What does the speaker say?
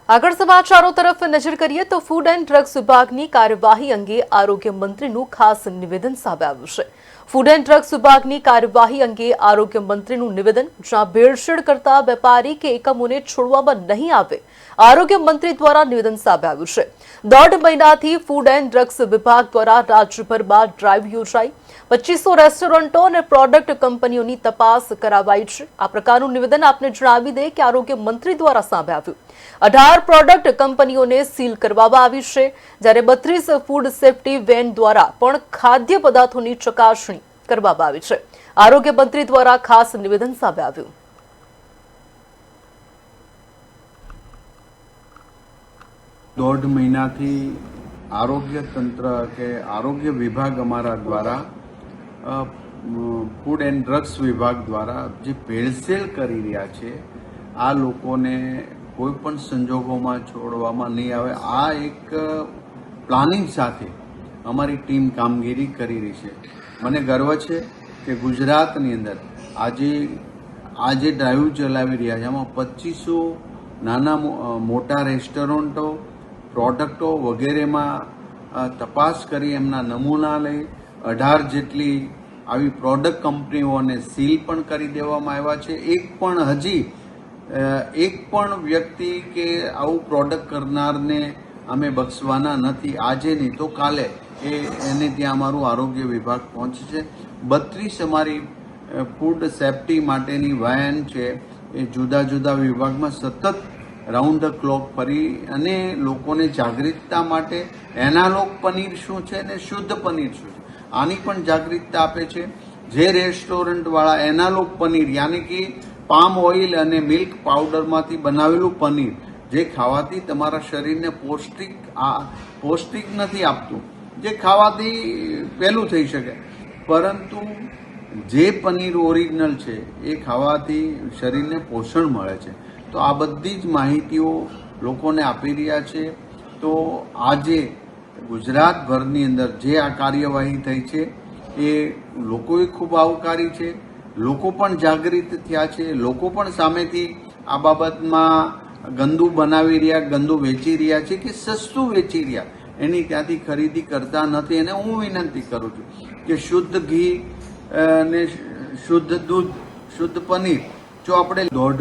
આગળ સમાચારો તરફ નજર કરીએ તો ફૂડ એન્ડ ડ્રગ્સ વિભાગની કાર્યવાહી અંગે આરોગ્ય મંત્રીનું ખાસ નિવેદન સામે આવ્યું છે। ફૂડ એન્ડ ડ્રગ્સ વિભાગની કાર્યવાહી અંગે આરોગ્ય મંત્રીનું નિવેદન, જ્યાં ભેળસેળ કરતા વેપારી કે એકમોને છોડવામાં નહીં આવે, આરોગ્ય મંત્રી દ્વારા નિવેદન સામે આવ્યું છે। 1.5 મહિનાથી ફૂડ એન્ડ ડ્રગ્સ વિભાગ દ્વારા રાજ્યભરમાં ડ્રાઈવ યોજાઈ 2500 રેસ્ટોરન્ટો અને પ્રોડક્ટ કંપનીઓની તપાસ કરાવાઈ છે। આ પ્રકારનું નિવેદન આપને જણાવી દે કે આરોગ્ય મંત્રી દ્વારા સામે આવ્યું। 18 પ્રોડક્ટ કંપનીઓને સીલ કરવામાં આવી છે, જ્યારે 32 ફૂડ સેફ્ટી વેન દ્વારા પણ ખાદ્ય પદાર્થોની ચકાસણી કરવામાં આવી છે। આરોગ્ય મંત્રી દ્વારા ખાસ નિવેદન સામે આવ્યું। 1.5 મહિનાથી આરોગ્ય તંત્ર કે આરોગ્ય વિભાગ અમારા દ્વારા ફૂડ એન્ડ ડ્રગ્સ વિભાગ દ્વારા જે ભેળસેળ કરી રહ્યા છે, આ લોકોને કોઈ પણ સંજોગોમાં છોડવામાં નહીં આવે। આ એક પ્લાનિંગ સાથે અમારી ટીમ કામગીરી કરી રહી છે। મને ગર્વ છે કે ગુજરાતની અંદર આજે ડ્રાઈવ ચલાવી રહ્યા છે, આમાં 2500 નાના મોટા રેસ્ટોરન્ટો, પ્રોડક્ટો વગેરેમાં તપાસ કરી એમના નમૂના લઈ 18 જેટલી આવી પ્રોડક્ટ કંપનીઓને સીલ પણ કરી દેવામાં આવ્યા છે। એક પણ વ્યક્તિ કે આવું પ્રોડક્ટ કરનારને અમે બક્ષવાના નથી। આજે નહીં તો કાલે એને ત્યાં અમારું આરોગ્ય વિભાગ પહોંચશે। 32 અમારી ફૂડ સેફ્ટી માટેની વેન છે, એ જુદા જુદા વિભાગમાં સતત રાઉન્ડ ધ ક્લોક ફરી અને લોકોને જાગૃતતા માટે એનાલોગ પનીર શું છે અને શુદ્ધ પનીર શું છે આની પણ જાગૃતતા આપે છે। જે રેસ્ટોરન્ટવાળા એનાલોગ પનીર યાની કે પામ ઓઇલ અને મિલ્ક પાવડરમાંથી બનાવેલું પનીર, જે ખાવાથી તમારા શરીરને પૌષ્ટિક નથી આપતું, જે ખાવાથી પહેલું થઈ શકે, પરંતુ જે પનીર ઓરિજિનલ છે એ ખાવાથી શરીરને પોષણ મળે છે। તો આ બધી જ માહિતીઓ લોકોને આપી રહ્યા છે। તો આજે ગુજરાતભરની અંદર જે આ કાર્યવાહી થઈ છે એ લોકોએ ખૂબ આવકારી છે। લોકો પણ જાગૃત થયા છે, લોકો પણ સામેથી આ બાબતમાં ગંદુ બનાવી રહ્યા, ગંદુ વેચી રહ્યા છે કે સસ્તું વેચી રહ્યા, એની ત્યાંથી ખરીદી કરતા નથી। અને હું વિનંતી કરું છું કે શુદ્ધ ઘી ને શુદ્ધ દૂધ, શુદ્ધ પનીર જો આપણે